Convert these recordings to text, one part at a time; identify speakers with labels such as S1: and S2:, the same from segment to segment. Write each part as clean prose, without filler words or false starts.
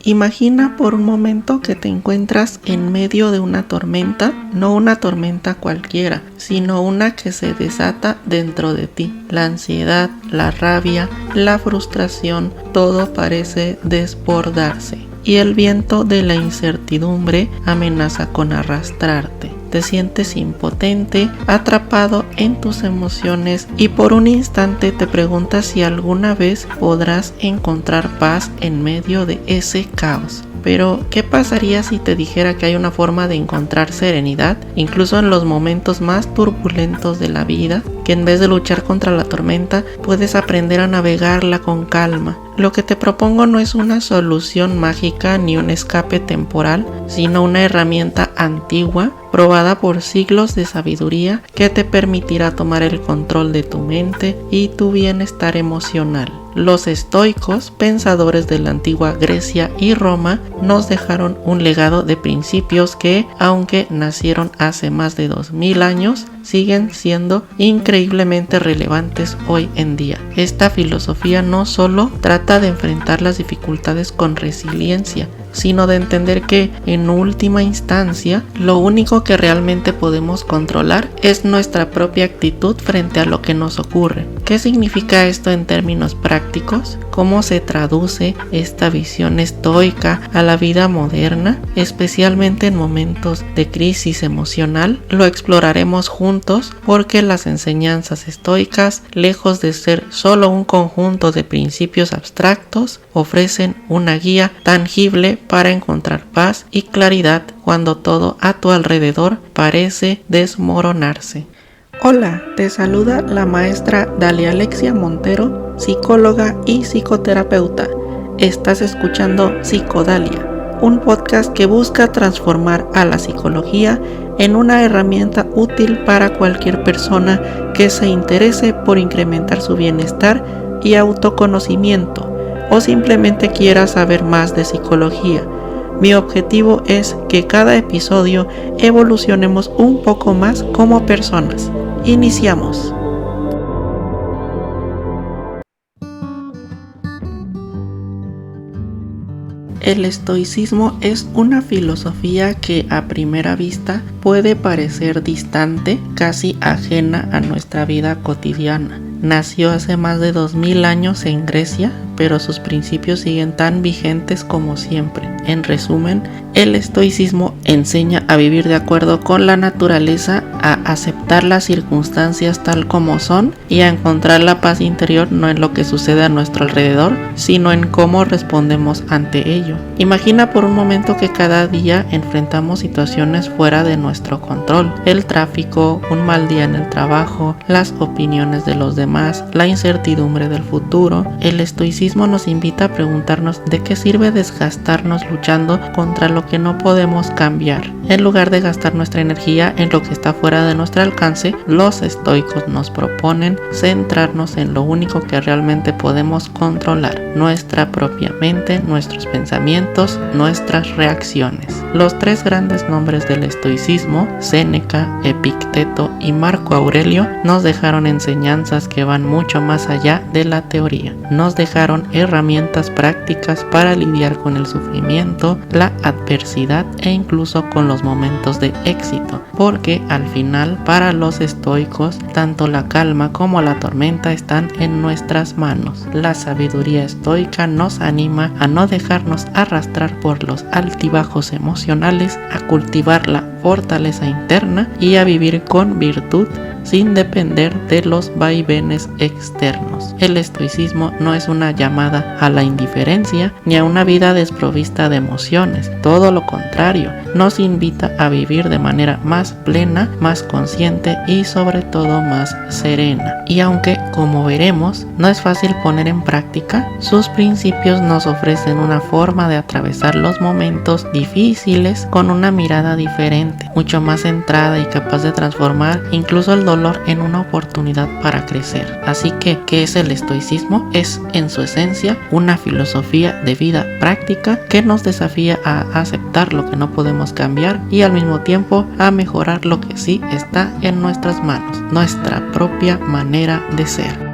S1: Imagina por un momento que te encuentras en medio de una tormenta, no una tormenta cualquiera, sino una que se desata dentro de ti. La ansiedad, la rabia, la frustración, todo parece desbordarse. Y el viento de la incertidumbre amenaza con arrastrarte. Te sientes impotente, atrapado en tus emociones y por un instante te preguntas si alguna vez podrás encontrar paz en medio de ese caos. Pero, ¿qué pasaría si te dijera que hay una forma de encontrar serenidad, incluso en los momentos más turbulentos de la vida? Que en vez de luchar contra la tormenta, puedes aprender a navegarla con calma. Lo que te propongo no es una solución mágica ni un escape temporal, sino una herramienta antigua, probada por siglos de sabiduría, que te permitirá tomar el control de tu mente y tu bienestar emocional. Los estoicos, pensadores de la antigua Grecia y Roma, nos dejaron un legado de principios que, aunque nacieron hace más de 2000 años, siguen siendo increíblemente relevantes hoy en día. Esta filosofía no solo trata de enfrentar las dificultades con resiliencia, sino de entender que, en última instancia, lo único que realmente podemos controlar es nuestra propia actitud frente a lo que nos ocurre. ¿Qué significa esto en términos prácticos? ¿Cómo se traduce esta visión estoica a la vida moderna, especialmente en momentos de crisis emocional? Lo exploraremos juntos porque las enseñanzas estoicas, lejos de ser solo un conjunto de principios abstractos, ofrecen una guía tangible para encontrar paz y claridad cuando todo a tu alrededor parece desmoronarse. Hola, te saluda la maestra Dalia Alexia Montero, psicóloga y psicoterapeuta. Estás escuchando Psicodalia, un podcast que busca transformar a la psicología en una herramienta útil para cualquier persona que se interese por incrementar su bienestar y autoconocimiento, o simplemente quiera saber más de psicología. Mi objetivo es que cada episodio evolucionemos un poco más como personas. Iniciamos. El estoicismo es una filosofía que a primera vista puede parecer distante, casi ajena a nuestra vida cotidiana. Nació hace más de 2000 años en Grecia, pero sus principios siguen tan vigentes como siempre. En resumen, el estoicismo enseña a vivir de acuerdo con la naturaleza, a aceptar las circunstancias tal como son y a encontrar la paz interior no en lo que sucede a nuestro alrededor, sino en cómo respondemos ante ello. Imagina por un momento que cada día enfrentamos situaciones fuera de nuestro control: el tráfico, un mal día en el trabajo, las opiniones de los demás, la incertidumbre del futuro. El estoicismo nos invita a preguntarnos de qué sirve desgastarnos luchando contra lo que no podemos cambiar. En lugar de gastar nuestra energía en lo que está fuera de nuestro alcance, los estoicos nos proponen centrarnos en lo único que realmente podemos controlar: nuestra propia mente, nuestros pensamientos, nuestras reacciones. Los tres grandes nombres del estoicismo, Séneca, Epicteto y Marco Aurelio, nos dejaron enseñanzas que van mucho más allá de la teoría. Nos dejaron herramientas prácticas para lidiar con el sufrimiento, la adversidad e incluso con los momentos de éxito, porque al final, para los estoicos, tanto la calma como la tormenta están en nuestras manos. La sabiduría estoica nos anima a no dejarnos arrastrar por los altibajos emocionales, a cultivar la fortaleza interna y a vivir con virtud sin depender de los vaivenes externos. El estoicismo no es una llamada a la indiferencia ni a una vida desprovista de emociones. Todo lo contrario, nos invita a vivir de manera más plena, más consciente y sobre todo más serena. Y aunque, como veremos, no es fácil poner en práctica, sus principios nos ofrecen una forma de atravesar los momentos difíciles con una mirada diferente, mucho más centrada y capaz de transformar incluso el dolor en una oportunidad para crecer. Así que, ¿qué es el estoicismo? Es, en su esencia, una filosofía de vida práctica que nos desafía a aceptar lo que no podemos cambiar y al mismo tiempo a mejorar lo que sí está en nuestras manos, nuestra propia manera de ser.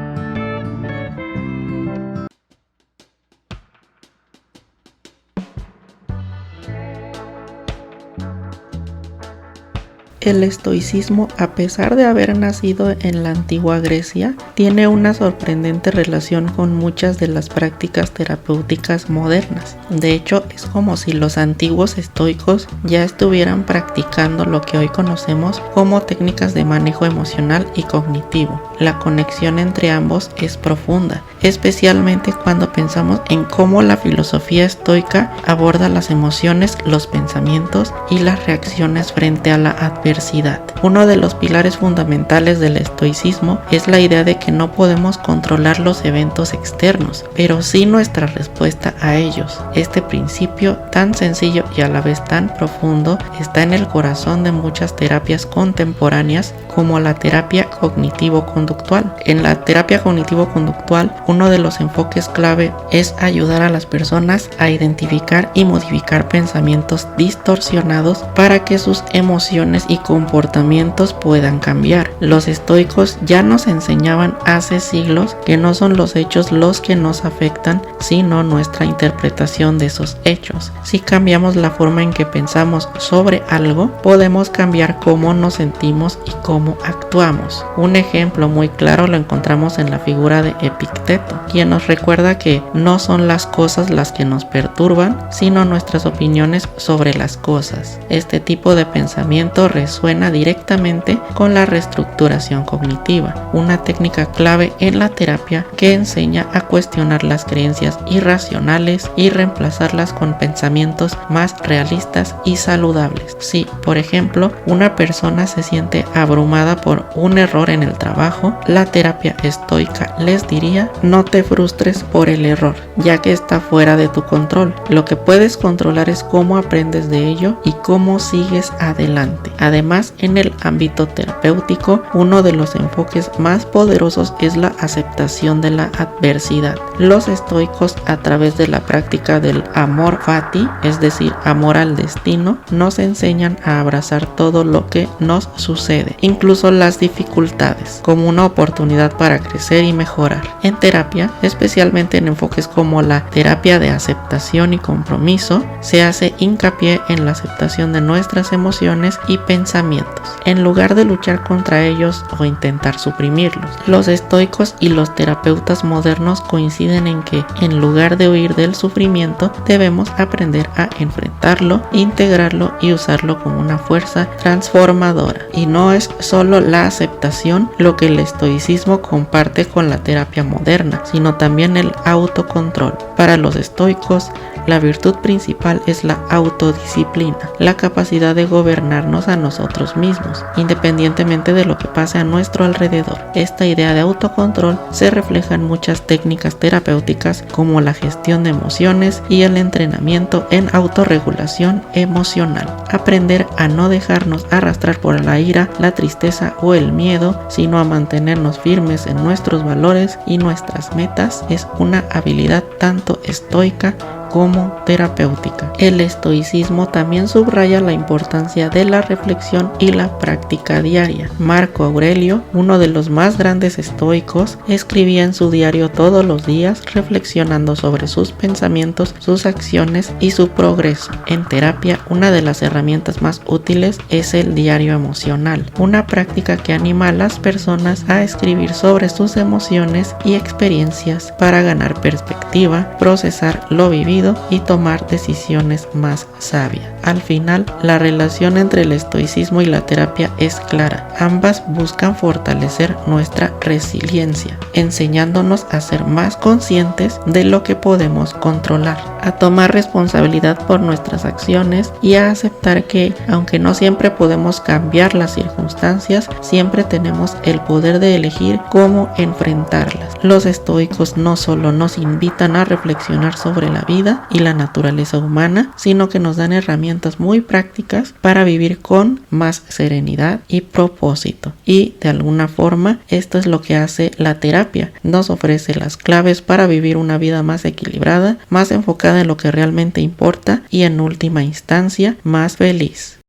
S1: el estoicismo, a pesar de haber nacido en la antigua Grecia, tiene una sorprendente relación con muchas de las prácticas terapéuticas modernas. De hecho, es como si los antiguos estoicos ya estuvieran practicando lo que hoy conocemos como técnicas de manejo emocional y cognitivo. La conexión entre ambos es profunda, especialmente cuando pensamos en cómo la filosofía estoica aborda las emociones, los pensamientos y las reacciones frente a la adversidad. Uno de los pilares fundamentales del estoicismo es la idea de que no podemos controlar los eventos externos, pero sí nuestra respuesta a ellos. Este principio, tan sencillo y a la vez tan profundo, está en el corazón de muchas terapias contemporáneas, como la terapia cognitivo-conductual. En la terapia cognitivo-conductual, uno de los enfoques clave es ayudar a las personas a identificar y modificar pensamientos distorsionados para que sus emociones y comportamientos puedan cambiar. Los estoicos ya nos enseñaban hace siglos que no son los hechos los que nos afectan, sino nuestra interpretación de esos hechos. Si cambiamos la forma en que pensamos sobre algo, podemos cambiar cómo nos sentimos y cómo actuamos. Un ejemplo muy claro lo encontramos en la figura de Epicteto, quien nos recuerda que no son las cosas las que nos perturban, sino nuestras opiniones sobre las cosas. Este tipo de pensamiento resuena directamente con la reestructuración cognitiva, una técnica clave en la terapia que enseña a cuestionar las creencias irracionales y reemplazarlas con pensamientos más realistas y saludables. Si, por ejemplo, una persona se siente abrumada por un error en el trabajo, la terapia estoica les diría: no te frustres por el error, ya que está fuera de tu control. Lo que puedes controlar es cómo aprendes de ello y cómo sigues adelante. Además, en el ámbito terapéutico, uno de los enfoques más poderosos es la aceptación de la adversidad. Los estoicos, a través de la práctica del amor fati, es decir, amor al destino, nos enseñan a abrazar todo lo que nos sucede, incluso las dificultades, como una oportunidad para crecer y mejorar. En terapia, especialmente en enfoques como la terapia de aceptación y compromiso, se hace hincapié en la aceptación de nuestras emociones y pensamientos, en lugar de luchar contra ellos o intentar suprimirlos. Los estoicos y los terapeutas modernos coinciden en que, en lugar de huir del sufrimiento, debemos aprender a enfrentarlo, integrarlo y usarlo como una fuerza transformadora. Y no es solo la aceptación lo que el estoicismo comparte con la terapia moderna, sino también el autocontrol. Para los estoicos, la virtud principal es la autodisciplina, la capacidad de gobernarnos a nosotros mismos, independientemente de lo que pase a nuestro alrededor. Esta idea de autocontrol se refleja en muchas técnicas terapéuticas como la gestión de emociones y el entrenamiento en autorregulación emocional. Aprender a no dejarnos arrastrar por la ira, la tristeza o el miedo, sino a mantenernos firmes en nuestros valores y nuestras metas, es una habilidad tanto estoica como terapéutica. El estoicismo también subraya la importancia de la reflexión y la práctica diaria. Marco Aurelio, uno de los más grandes estoicos, escribía en su diario todos los días reflexionando sobre sus pensamientos, sus acciones y su progreso. En terapia, una de las herramientas más útiles es el diario emocional, una práctica que anima a las personas a escribir sobre sus emociones y experiencias para ganar perspectiva, procesar lo vivido y tomar decisiones más sabias. Al final, la relación entre el estoicismo y la terapia es clara. Ambas buscan fortalecer nuestra resiliencia, enseñándonos a ser más conscientes de lo que podemos controlar, a tomar responsabilidad por nuestras acciones y a aceptar que, aunque no siempre podemos cambiar las circunstancias, siempre tenemos el poder de elegir cómo enfrentarlas. Los estoicos no solo nos invitan a reflexionar sobre la vida y la naturaleza humana, sino que nos dan herramientas muy prácticas para vivir con más serenidad y propósito. Y de alguna forma, esto es lo que hace la terapia. Nos ofrece las claves para vivir una vida más equilibrada, más enfocada en lo que realmente importa y, en última instancia, más feliz.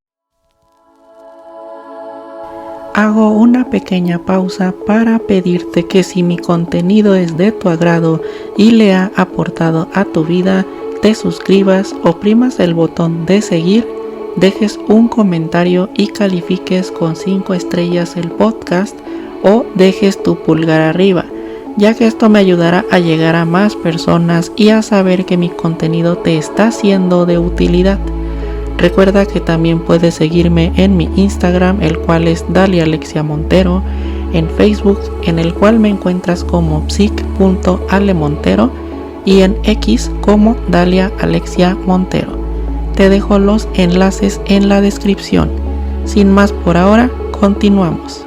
S1: Hago una pequeña pausa para pedirte que, si mi contenido es de tu agrado y le ha aportado a tu vida, te suscribas, oprimas el botón de seguir dejes un comentario y califiques con 5 estrellas el podcast o dejes tu pulgar arriba, ya que esto me ayudará a llegar a más personas y a saber que mi contenido te está siendo de utilidad. Recuerda que también puedes seguirme en mi Instagram, el cual es Dalia Alexia Montero, en Facebook, en el cual me encuentras como psic.alemontero y en X como Dalia Alexia Montero. Te dejo los enlaces en la descripción. Sin más por ahora, continuamos.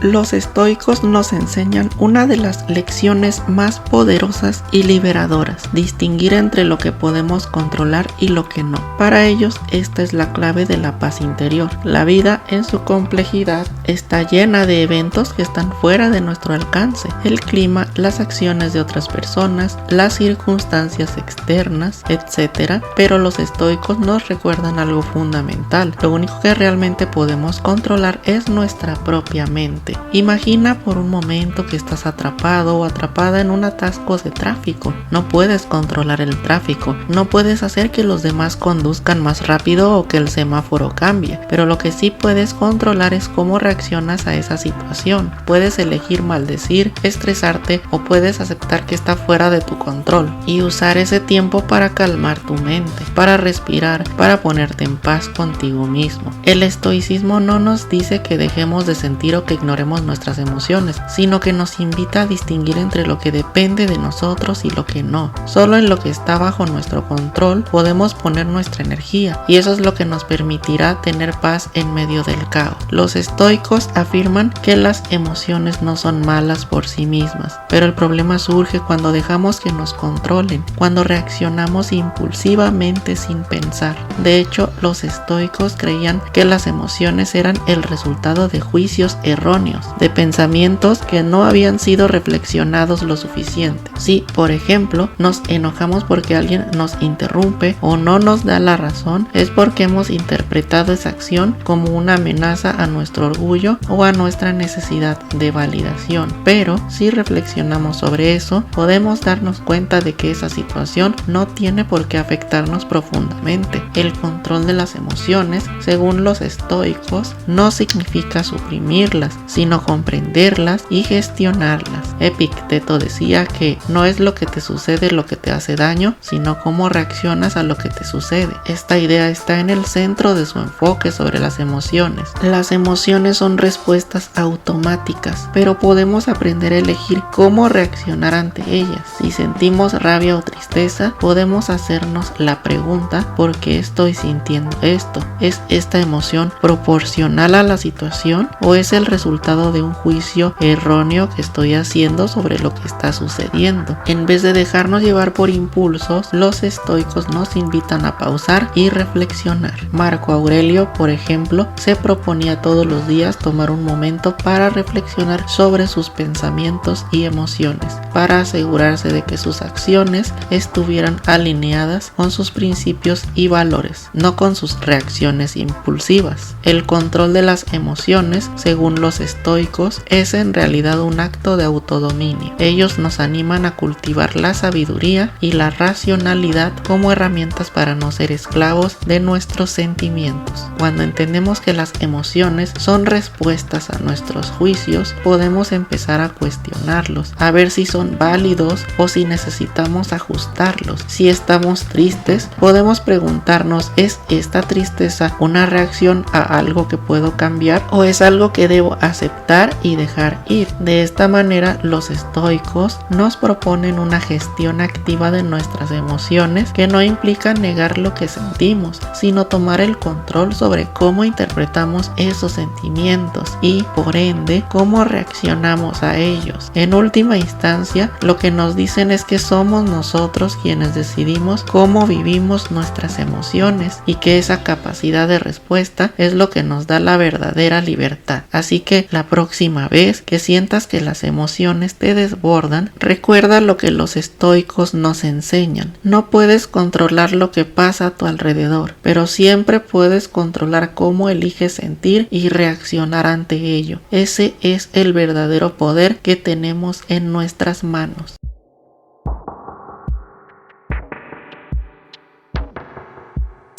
S1: Los estoicos nos enseñan una de las lecciones más poderosas y liberadoras: distinguir entre lo que podemos controlar y lo que no. Para ellos, esta es la clave de la paz interior. La vida en su complejidad está llena de eventos que están fuera de nuestro alcance: el clima, las acciones de otras personas, las circunstancias externas, etc. Pero los estoicos nos recuerdan algo fundamental: lo único que realmente podemos controlar es nuestra propia mente. Imagina por un momento que estás atrapado o atrapada en un atasco de tráfico. No puedes controlar el tráfico, no puedes hacer que los demás conduzcan más rápido o que el semáforo cambie, pero lo que sí puedes controlar es cómo reaccionas a esa situación. Puedes elegir maldecir, estresarte o puedes aceptar que está fuera de tu control y usar ese tiempo para calmar tu mente, para respirar, para ponerte en paz contigo mismo. El estoicismo no nos dice que dejemos de sentir o que ignoremos nuestras emociones, sino que nos invita a distinguir entre lo que depende de nosotros y lo que no. Solo en lo que está bajo nuestro control podemos poner nuestra energía, y eso es lo que nos permitirá tener paz en medio del caos. Los estoicos afirman que las emociones no son malas por sí mismas, pero el problema surge cuando dejamos que nos controlen, cuando reaccionamos impulsivamente sin pensar. De hecho, los estoicos creían que las emociones eran el resultado de juicios erróneos, de pensamientos que no habían sido reflexionados lo suficiente. Si, por ejemplo, nos enojamos porque alguien nos interrumpe o no nos da la razón, es porque hemos interpretado esa acción como una amenaza a nuestro orgullo o a nuestra necesidad de validación. Pero si reflexionamos sobre eso, podemos darnos cuenta de que esa situación no tiene por qué afectarnos profundamente. El control de las emociones, según los estoicos, no significa suprimirlas, sino comprenderlas y gestionarlas. Epicteto decía que no es lo que te sucede lo que te hace daño, sino cómo reaccionas a lo que te sucede. Esta idea está en el centro de su enfoque sobre las emociones. Las emociones son respuestas automáticas, pero podemos aprender a elegir cómo reaccionar ante ellas. Si sentimos rabia o tristeza, podemos hacernos la pregunta: ¿por qué estoy sintiendo esto? ¿Es esta emoción proporcional a la situación o es el resultado de un juicio erróneo que estoy haciendo sobre lo que está sucediendo? En vez de dejarnos llevar por impulsos, los estoicos nos invitan a pausar y reflexionar. Marco Aurelio, por ejemplo, se proponía todos los días tomar un momento para reflexionar sobre sus pensamientos y emociones, para asegurarse de que sus acciones estuvieran alineadas con sus principios y valores, no con sus reacciones impulsivas. El control de las emociones, según los estoicos, es en realidad un acto de autodominio. Ellos nos animan a cultivar la sabiduría y la racionalidad como herramientas para no ser esclavos de nuestros sentimientos. Cuando entendemos que las emociones son respuestas a nuestros juicios, podemos empezar a cuestionarlos, a ver si son válidos o si necesitamos ajustarlos. Si estamos tristes, podemos preguntarnos: ¿es esta tristeza una reacción a algo que puedo cambiar o es algo que debo aceptar y dejar ir? De esta manera, los estoicos nos proponen una gestión activa de nuestras emociones que no implica negar lo que sentimos, sino tomar el control sobre cómo interpretamos esos sentimientos y, por ende, cómo reaccionamos a ellos. En última instancia, lo que nos dicen es que somos nosotros quienes decidimos cómo vivimos nuestras emociones y que esa capacidad de respuesta es lo que nos da la verdadera libertad. Así que la próxima vez que sientas que las emociones te desbordan, recuerda lo que los estoicos nos enseñan. No puedes controlar lo que pasa a tu alrededor, pero siempre puedes controlar cómo eliges sentir y reaccionar ante ello. Ese es el verdadero poder que tenemos en nuestras manos.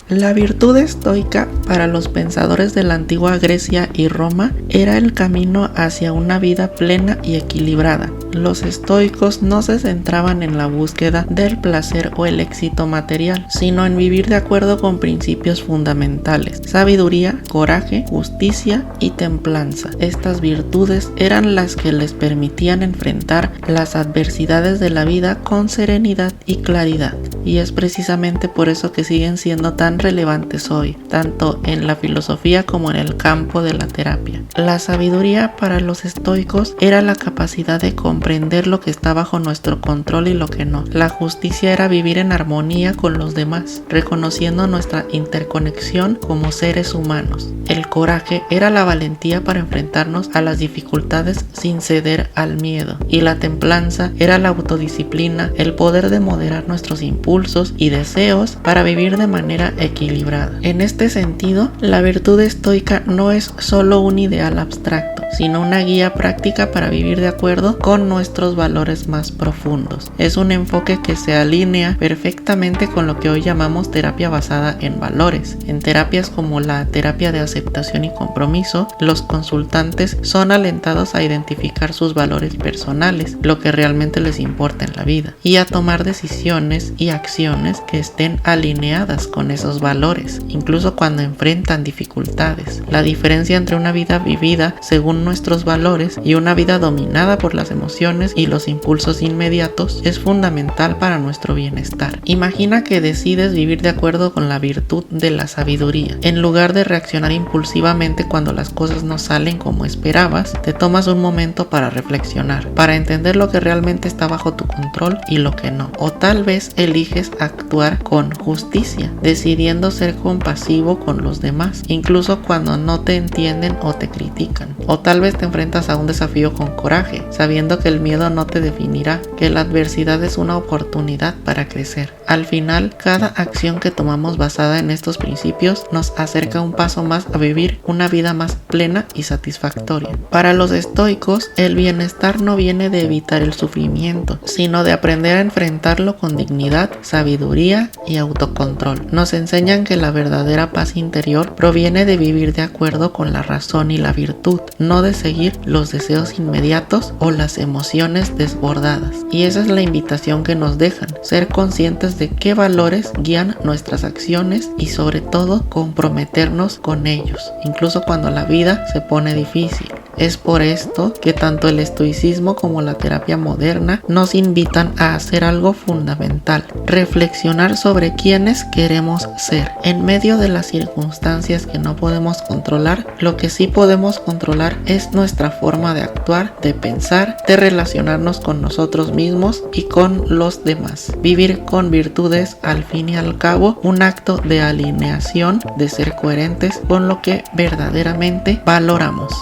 S1: La virtud estoica para los pensadores de la antigua Grecia y Roma era el camino hacia una vida plena y equilibrada. Los estoicos no se centraban en la búsqueda del placer o el éxito material, sino en vivir de acuerdo con principios fundamentales: sabiduría, coraje, justicia y templanza. Estas virtudes eran las que les permitían enfrentar las adversidades de la vida con serenidad y claridad. Y es precisamente por eso que siguen siendo tan relevantes hoy, tanto en la filosofía como en el campo de la terapia. La sabiduría para los estoicos era la capacidad de comprender lo que está bajo nuestro control y lo que no. La justicia era vivir en armonía con los demás, reconociendo nuestra interconexión como seres humanos. El coraje era la valentía para enfrentarnos a las dificultades sin ceder al miedo. Y la templanza era la autodisciplina, el poder de moderar nuestros impulsos y deseos para vivir de manera equilibrada. En este sentido, la virtud estoica no es solo un ideal abstracto, sino una guía práctica para vivir de acuerdo con nuestros valores más profundos. Es un enfoque que se alinea perfectamente con lo que hoy llamamos terapia basada en valores. En terapias como la terapia de aceptación y compromiso, los consultantes son alentados a identificar sus valores personales, lo que realmente les importa en la vida, y a tomar decisiones y acciones que estén alineadas con esos valores, incluso cuando enfrentan dificultades. La diferencia entre una vida vivida según nuestros valores y una vida dominada por las emociones y los impulsos inmediatos es fundamental para nuestro bienestar. Imagina que decides vivir de acuerdo con la virtud de la sabiduría. En lugar de reaccionar impulsivamente cuando las cosas no salen como esperabas, te tomas un momento para reflexionar, para entender lo que realmente está bajo tu control y lo que no. O tal vez eliges actuar con justicia, decidiendo ser compasivo con los demás, incluso cuando no te entienden o te critican. O tal vez te enfrentas a un desafío con coraje, sabiendo que el miedo no te definirá, que la adversidad es una oportunidad para crecer. Al final, cada acción que tomamos basada en estos principios nos acerca un paso más a vivir una vida más plena y satisfactoria. Para los estoicos, el bienestar no viene de evitar el sufrimiento, sino de aprender a enfrentarlo con dignidad, sabiduría y autocontrol. Nos enseñan que la verdadera paz interior proviene de vivir de acuerdo con la razón y la virtud, no de seguir los deseos inmediatos o las emociones desbordadas. Y esa es la invitación que nos dejan: ser conscientes de qué valores guían nuestras acciones y sobre todo comprometernos con ellos, incluso cuando la vida se pone difícil. Es por esto que tanto el estoicismo como la terapia moderna nos invitan a hacer algo fundamental: reflexionar sobre quiénes queremos ser. En medio de las circunstancias que no podemos controlar, lo que sí podemos controlar es nuestra forma de actuar, de pensar, de relacionarnos con nosotros mismos y con los demás. Vivir con virtudes, al fin y al cabo, un acto de alineación, de ser coherentes con lo que verdaderamente valoramos.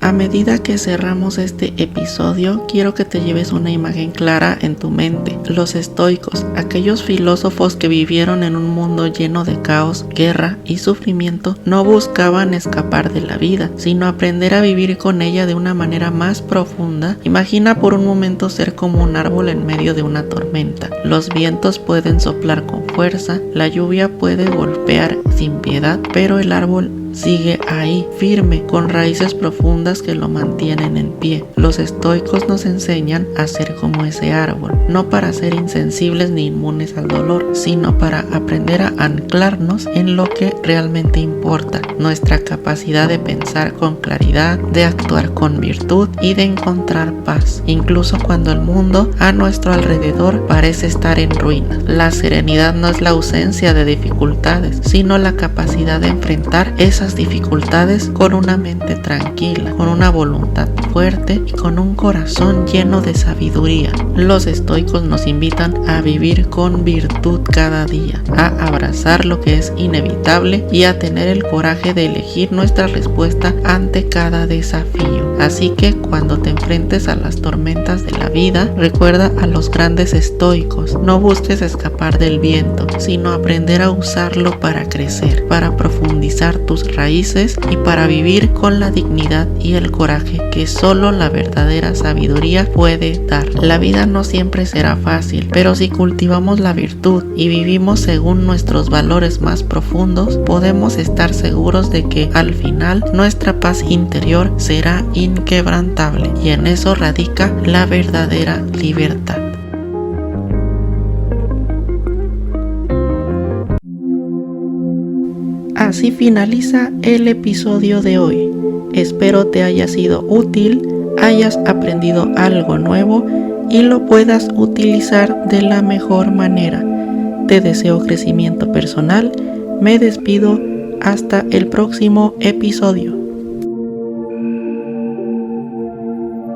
S1: A medida que cerramos este episodio, quiero que te lleves una imagen clara en tu mente. Los estoicos, aquellos filósofos que vivieron en un mundo lleno de caos, guerra y sufrimiento, no buscaban escapar de la vida, sino aprender a vivir con ella de una manera más profunda. Imagina por un momento ser como un árbol en medio de una tormenta. Los vientos pueden soplar con fuerza, la lluvia puede golpear sin piedad, pero el árbol sigue ahí, firme, con raíces profundas que lo mantienen en pie. Los estoicos nos enseñan a ser como ese árbol, no para ser insensibles ni inmunes al dolor, sino para aprender a anclarnos en lo que realmente importa: nuestra capacidad de pensar con claridad, de actuar con virtud y de encontrar paz, incluso cuando el mundo a nuestro alrededor parece estar en ruinas. La serenidad no es la ausencia de dificultades, sino la capacidad de enfrentar esas dificultades con una mente tranquila, con una voluntad fuerte y con un corazón lleno de sabiduría. Los estoicos nos invitan a vivir con virtud cada día, a abrazar lo que es inevitable y a tener el coraje de elegir nuestra respuesta ante cada desafío. Así que cuando te enfrentes a las tormentas de la vida, recuerda a los grandes estoicos: no busques escapar del viento, sino aprender a usarlo para crecer, para profundizar tus nuestras raíces y para vivir con la dignidad y el coraje que solo la verdadera sabiduría puede dar. La vida no siempre será fácil, pero si cultivamos la virtud y vivimos según nuestros valores más profundos, podemos estar seguros de que al final nuestra paz interior será inquebrantable y en eso radica la verdadera libertad. Así finaliza el episodio de hoy. Espero te haya sido útil, hayas aprendido algo nuevo y lo puedas utilizar de la mejor manera. Te deseo crecimiento personal. Me despido hasta el próximo episodio.